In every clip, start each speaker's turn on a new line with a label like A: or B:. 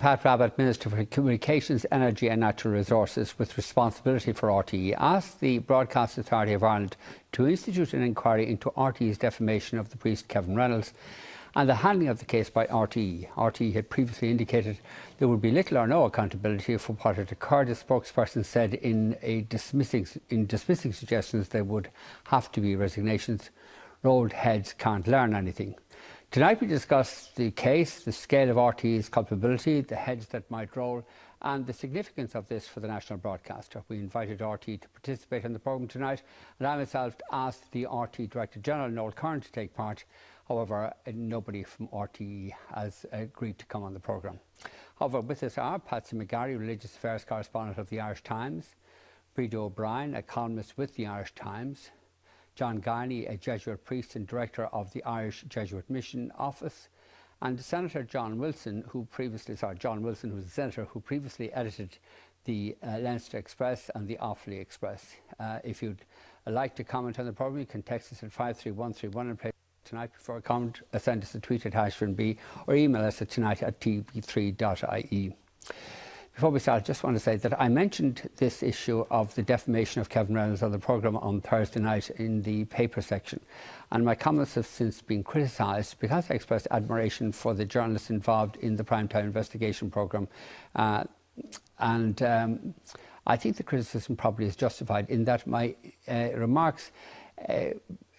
A: Pat Rabbitte, Minister for Communications, Energy and Natural Resources with responsibility for RTÉ, asked the Broadcast Authority of Ireland to institute an inquiry into RTÉ's defamation of the priest Fr Reynolds and the handling of the case by RTÉ. RTÉ had previously indicated there would be little or no accountability for what had occurred. The spokesperson said in dismissing suggestions there would have to be resignations. Rolled heads can't learn anything. Tonight we discuss the case, the scale of RTÉ's culpability, the heads that might roll, and the significance of this for the national broadcaster. We invited RTÉ to participate in the programme tonight, and I myself asked the RTÉ Director General, Donal Kinsella, to take part. However, nobody from RTÉ has agreed to come on the programme. However, with us are Patsy McGarry, Religious Affairs Correspondent of the Irish Times, Breda O'Brien, a columnist with the Irish Times, John Garney, a Jesuit priest and director of the Irish Jesuit Mission Office, and Senator John Wilson, who was a senator who previously edited the Leinster Express and the Offaly Express. If you'd like to comment on the programme, you can text us at 53131 and play tonight before a comment, send us a tweet at #B or email us at tonight@tv3.ie. Before we start, I just want to say that I mentioned this issue of the defamation of Fr Reynolds on the programme on Thursday night in the paper section, and my comments have since been criticised because I expressed admiration for the journalists involved in the primetime investigation programme, and I think the criticism probably is justified in that my remarks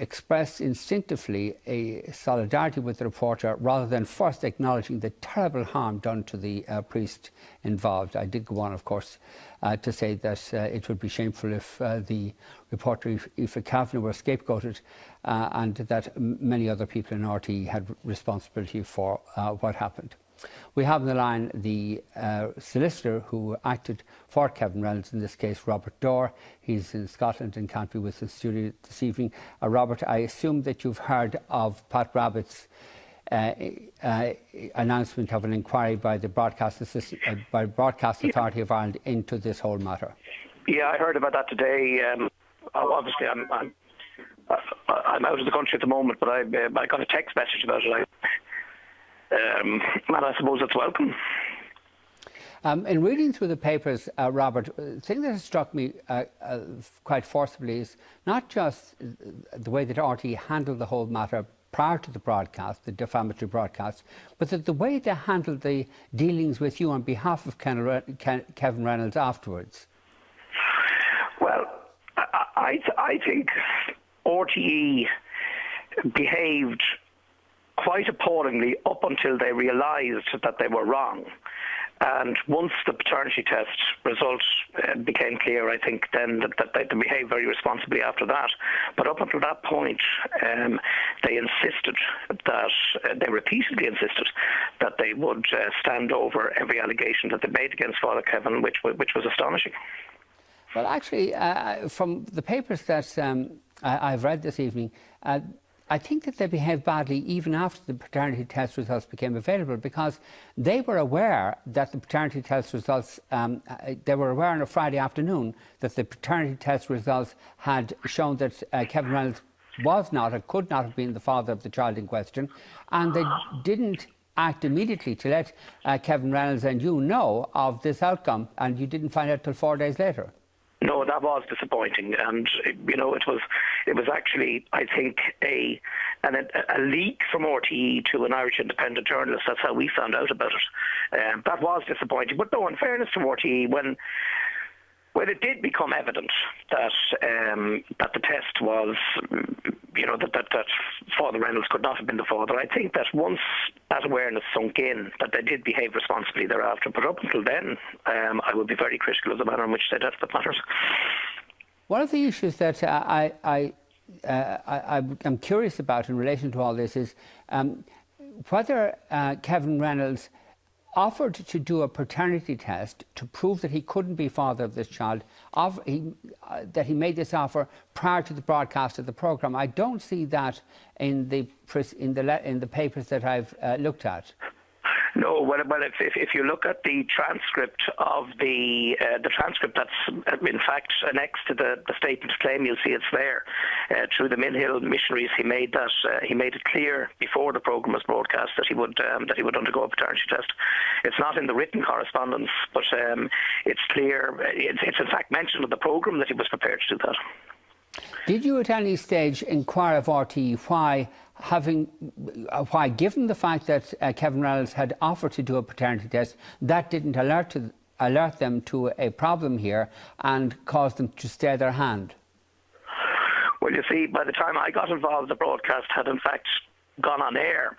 A: express instinctively a solidarity with the reporter rather than first acknowledging the terrible harm done to the priest involved. I did go on, of course, to say that it would be shameful if the reporter Aoife Kavanagh were scapegoated and that many other people in RTÉ had responsibility for what happened. We have on the line the solicitor who acted for Fr Reynolds in this case, Robert Dorr. He's in Scotland and can't be with us in the studio this evening. Robert, I assume that you've heard of Pat Rabbitte's announcement of an inquiry by the Broadcast Authority of Ireland into this whole matter.
B: Yeah, I heard about that today. Obviously, I'm out of the country at the moment, but I got a text message about it. And I suppose it's welcome.
A: In reading through the papers, Robert, the thing that has struck me quite forcibly is not just the way that RTÉ handled the whole matter prior to the broadcast, the defamatory broadcast, but that the way they handled the dealings with you on behalf of Fr Reynolds afterwards.
B: Well, I think RTÉ behaved quite appallingly up until they realised that they were wrong. And once the paternity test result became clear, I think then that they behaved very responsibly after that. But up until that point, they insisted that, they repeatedly insisted that they would stand over every allegation that they made against Father Kevin, which was astonishing.
A: Well, actually, from the papers that I've read this evening, I think that they behaved badly even after the paternity test results became available, because they were aware that the paternity test results, they were aware on a Friday afternoon that the paternity test results had shown that Fr Reynolds was not or could not have been the father of the child in question, and they didn't act immediately to let Fr Reynolds and you know of this outcome, and you didn't find out till 4 days later.
B: No, that was disappointing, and you know it was actually, I think, a leak from RTÉ to an Irish independent journalist. That's how we found out about it. That was disappointing. But no, in fairness to RTÉ, when it did become evident that the test was, you know, that Father Reynolds could not have been the father, I think that once that awareness sunk in, that they did behave responsibly thereafter. But up until then, I would be very critical of the manner in which they dealt with matters.
A: One of the issues that I'm curious about in relation to all this is whether Fr Reynolds offered to do a paternity test to prove that he couldn't be father of this child, that he made this offer prior to the broadcast of the programme. I don't see that in the papers that I've looked at.
B: No, well, if you look at the transcript of the transcript that's in fact annexed to the statement of claim, you'll see it's there. Through the Minhill missionaries, he made it clear before the programme was broadcast that he would undergo a paternity test. It's not in the written correspondence, but it's clear. It's in fact mentioned in the programme that he was prepared to do that.
A: Did you at any stage inquire of RTÉ why, given the fact that Kevin Reynolds had offered to do a paternity test, that didn't alert them to a problem here and caused them to stay their hand?
B: Well, you see, by the time I got involved, the broadcast had in fact gone on air.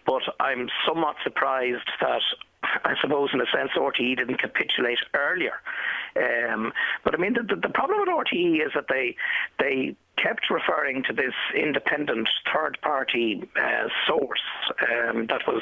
B: But I'm somewhat surprised that, I suppose, in a sense, RTÉ didn't capitulate earlier. But I mean, the problem with RTÉ is that they kept referring to this independent third-party source that was,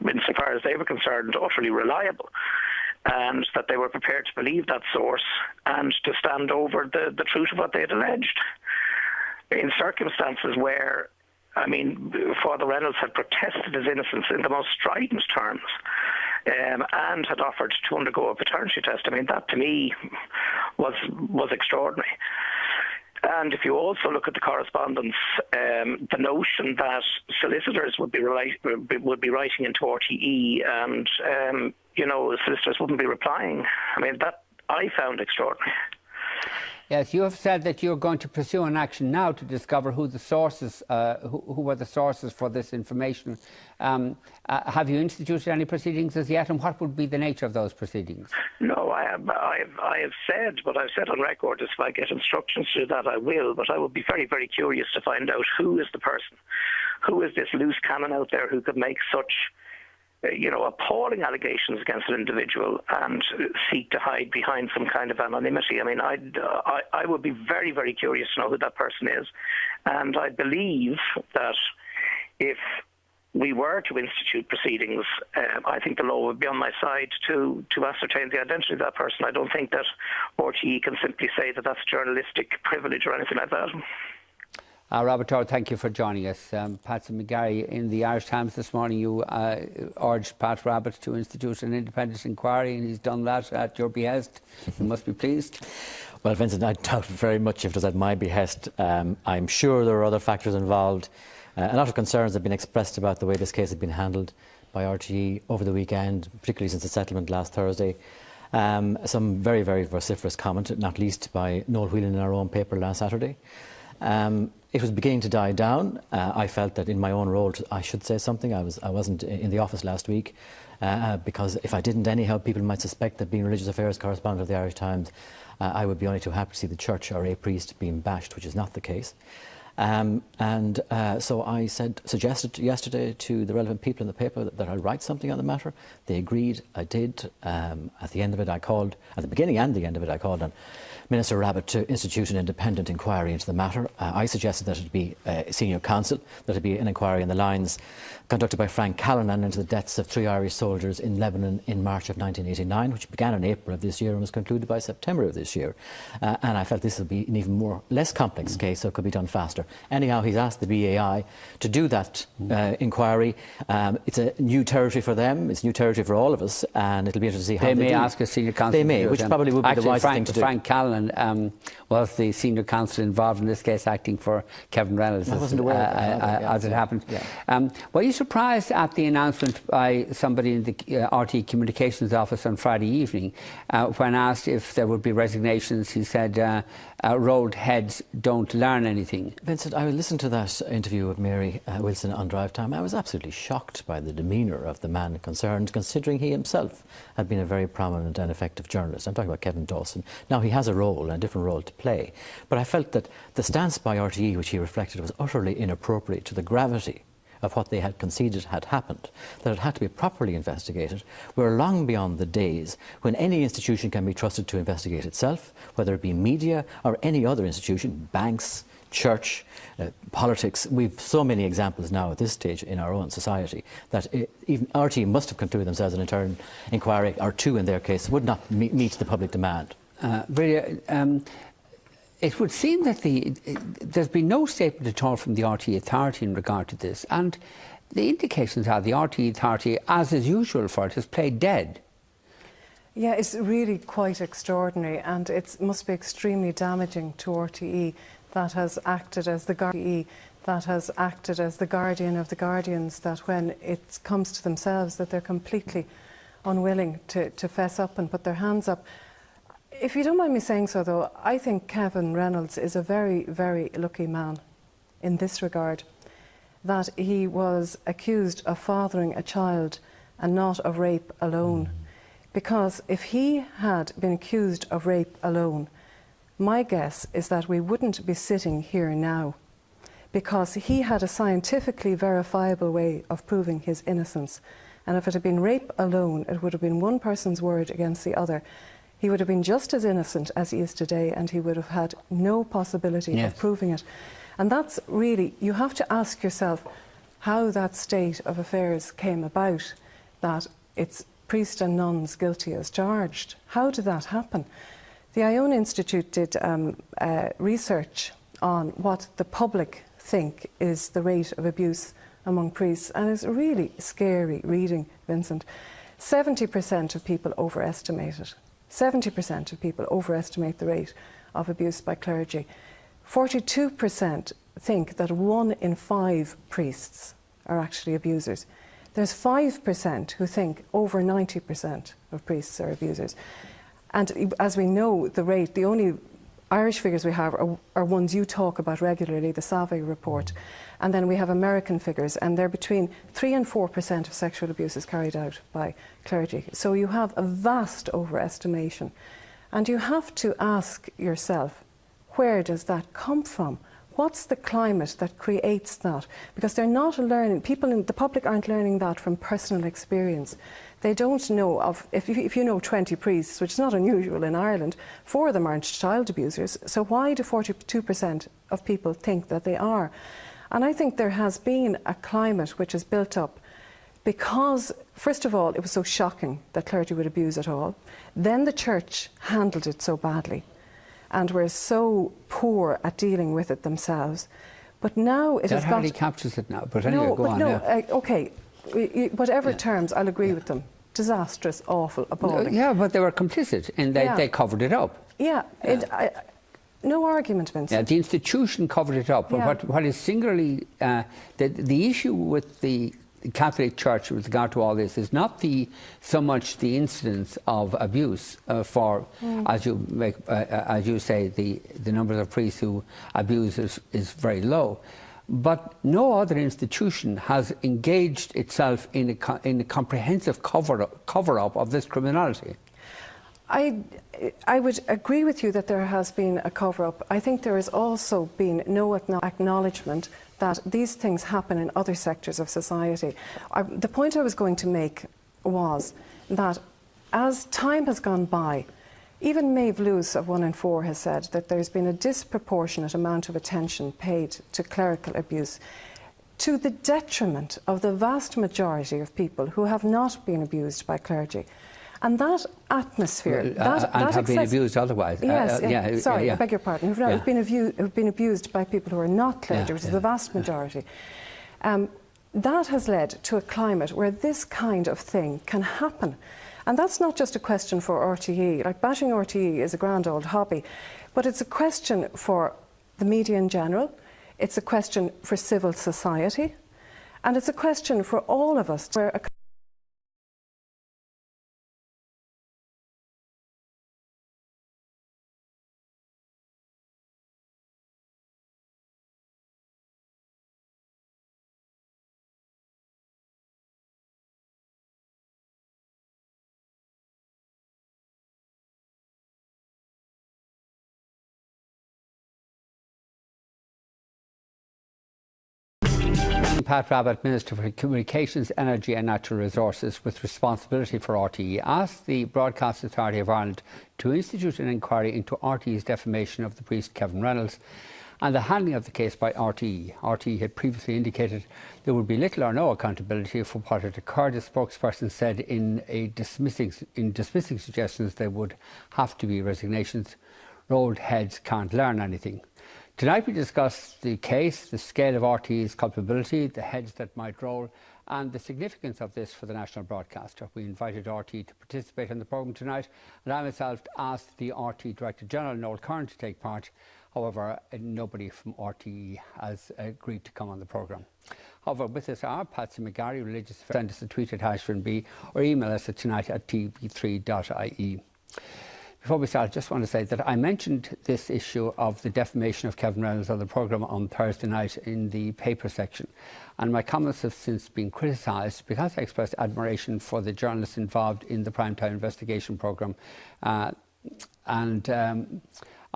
B: insofar as they were concerned, utterly reliable, and that they were prepared to believe that source and to stand over the truth of what they had alleged. In circumstances where, I mean, Fr Reynolds had protested his innocence in the most strident terms and had offered to undergo a paternity test. I mean, that to me was extraordinary. And if you also look at the correspondence, the notion that solicitors would be writing into RTÉ and, solicitors wouldn't be replying, I mean, that I found extraordinary.
A: Yes, you have said that you're going to pursue an action now to discover who the sources, who were the sources for this information. Have you instituted any proceedings as yet, and what would be the nature of those proceedings? No,
B: I have said, but I've said on record, if I get instructions to do that, I will. But I would be very, very curious to find out who is the person, who is this loose cannon out there who could make such, appalling allegations against an individual and seek to hide behind some kind of anonymity. I mean, I would be very, very curious to know who that person is. And I believe that if we were to institute proceedings, I think the law would be on my side to ascertain the identity of that person. I don't think that RTÉ can simply say that that's journalistic privilege or anything like that.
A: Robert, thank you for joining us. Patsy McGarry, in the Irish Times this morning, you urged Pat Rabbitte to institute an independent inquiry, and he's done that at your behest. You must be pleased.
C: Well, Vincent, I doubt very much if it was at my behest. I'm sure there are other factors involved. A lot of concerns have been expressed about the way this case has been handled by RTÉ over the weekend, particularly since the settlement last Thursday. Some very, very vociferous comment, not least by Noel Whelan in our own paper last Saturday. It was beginning to die down. I felt that in my own role I should say something. I wasn't in the office last week because if I didn't anyhow, people might suspect that being religious affairs correspondent of the Irish Times, I would be only too happy to see the church or a priest being bashed, which is not the case. So I suggested yesterday to the relevant people in the paper that I write something on the matter. They agreed. I did. At the end of it, I called, at the beginning and the end of it, I called on Minister Rabbitte to institute an independent inquiry into the matter. I suggested that it be senior counsel, that it be an inquiry in the lines conducted by Frank Callanan into the deaths of 3 Irish soldiers in Lebanon in March of 1989, which began in April of this year and was concluded by September of this year. And I felt this would be an even less complex case, so it could be done faster. Anyhow, he's asked the BAI to do that inquiry. It's a new territory for them, it's new territory for all of us, and it'll be interesting to see how they
A: may ask a senior counsel.
C: They may, which probably would be the wisest thing to do.
A: Frank Callanan was the senior counsel involved in this case, acting for Kevin Reynolds, as it happened. Yeah. Were you surprised at the announcement by somebody in the RTÉ Communications office on Friday evening when asked if there would be resignations? He said, rolled heads don't learn anything.
C: Vincent, I listened to that interview with Mary Wilson on Drive Time. I was absolutely shocked by the demeanour of the man concerned, considering he himself had been a very prominent and effective journalist. I'm talking about Kevin Dawson. Now, he has a role, a different role to play, but I felt that the stance by RTÉ, which he reflected, was utterly inappropriate to the gravity of what they had conceded had happened, that it had to be properly investigated. We're long beyond the days when any institution can be trusted to investigate itself, whether it be media or any other institution, banks, church, politics. We've so many examples now at this stage in our own society that even RTÉ must have concluded themselves an internal inquiry, or two in their case, would not meet the public demand.
A: It would seem that there's been no statement at all from the RTÉ authority in regard to this, and the indications are the RTÉ authority, as is usual for it, has played dead.
D: Yeah, it's really quite extraordinary, and it must be extremely damaging to RTÉ that has acted as the guardian. that has acted as the guardian of the guardians, that when it comes to themselves that they're completely unwilling to fess up and put their hands up. If you don't mind me saying so though, I think Kevin Reynolds is a very, very lucky man in this regard, that he was accused of fathering a child and not of rape alone. Because if he had been accused of rape alone, my guess is that we wouldn't be sitting here now, because he had a scientifically verifiable way of proving his innocence. And if it had been rape alone, it would have been one person's word against the other. He would have been just as innocent as he is today, and he would have had no possibility of proving it. And that's really, you have to ask yourself how that state of affairs came about, that it's priest and nuns guilty as charged. How did that happen? The Iona Institute did research on what the public think is the rate of abuse among priests, and it's really scary reading, Vincent. 70% of people overestimate it. 70% of people overestimate the rate of abuse by clergy. 42% think that 1 in 5 priests are actually abusers. There's 5% who think over 90% of priests are abusers. And as we know, the rate, the only Irish figures we have are ones you talk about regularly, the Survey report. And then we have American figures, and they're between 3 and 4% of sexual abuse is carried out by clergy. So you have a vast overestimation. And you have to ask yourself, where does that come from? What's the climate that creates that? Because they're not learning, people in the public aren't learning that from personal experience. They don't know of, if you know 20 priests, which is not unusual in Ireland, 4 of them aren't child abusers. So why do 42% of people think that they are? And I think there has been a climate which is built up because, first of all, it was so shocking that clergy would abuse at all. Then the church handled it so badly and were so poor at dealing with it themselves. But now it has got...
A: That hardly captures it now, but anyway, go on.
D: Okay, whatever terms, I'll agree with them. Disastrous, awful, appalling.
A: Yeah, but they were complicit and they covered it up.
D: No argument, Vincent.
A: Yeah, the institution covered it up. But what is singularly... the issue with the Catholic Church with regard to all this is not so much the incidence of abuse for, as you say, the number of priests who abuse is very low. But no other institution has engaged itself in a comprehensive cover-up of this criminality. I would agree with you that there has been a cover-up. I think there has also been no acknowledgement that these things happen in other sectors of society. The point I was going to make was that as time has gone by, even Maeve Lewis of 1 in 4 has said that there's been a disproportionate amount of attention paid to clerical abuse to the detriment of the vast majority of people who have not been abused by clergy. And that atmosphere... and have been abused otherwise.
D: Yes, I beg your pardon. Who've been abused by people who are not clergy, which is the vast majority. That has led to a climate where this kind of thing can happen. And that's not just a question for RTÉ. Like, bashing RTÉ is a grand old hobby, but it's a question for the media in general, it's a question for civil society, and it's a question for all of us where
A: Pat Rabbitte, Minister for Communications, Energy and Natural Resources with responsibility for RTÉ, asked the Broadcast Authority of Ireland to institute an inquiry into RTÉ's defamation of the priest Kevin Reynolds and the handling of the case by RTÉ. RTÉ had previously indicated there would be little or no accountability for what had occurred. The spokesperson said in dismissing suggestions there would have to be resignations. Rolled heads can't learn anything. Tonight we discuss the case, the scale of RTÉ's culpability, the heads that might roll, and the significance of this for the national broadcaster. We invited RTÉ to participate in the programme tonight, and I myself asked the RTÉ Director General, Noel Curran, to take part. However, nobody from RTÉ has agreed to come on the programme. However, with us are Patsy McGarry, religious. Send us a tweet at #B or email us at tonight@tv3.ie. Before we start, I just want to say that I mentioned this issue of the defamation of Kevin Reynolds on the programme on Thursday night in the paper section, and my comments have since been criticised because I expressed admiration for the journalists involved in the primetime investigation programme, and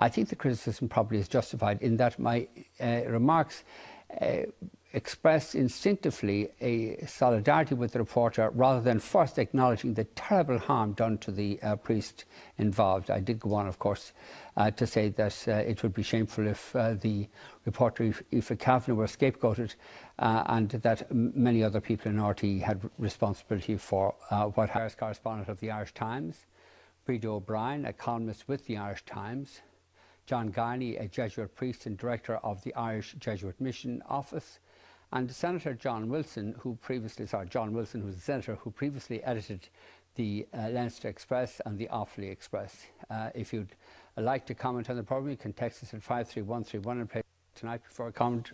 A: I think the criticism probably is justified in that my remarks expressed instinctively a solidarity with the reporter rather than first acknowledging the terrible harm done to the priest involved. I did go on, of course, to say that it would be shameful if the reporter Aoife Kavanagh were scapegoated and that many other people in RTÉ had responsibility for what happened. Correspondent of the Irish Times, Breda O'Brien, a columnist with the Irish Times, John Garney, a Jesuit priest and director of the Irish Jesuit Mission Office, and Senator John Wilson, who's a senator who previously edited the Leinster Express and the Offaly Express. If you'd like to comment on the programme, you can text us at 53131 and play tonight before a comment.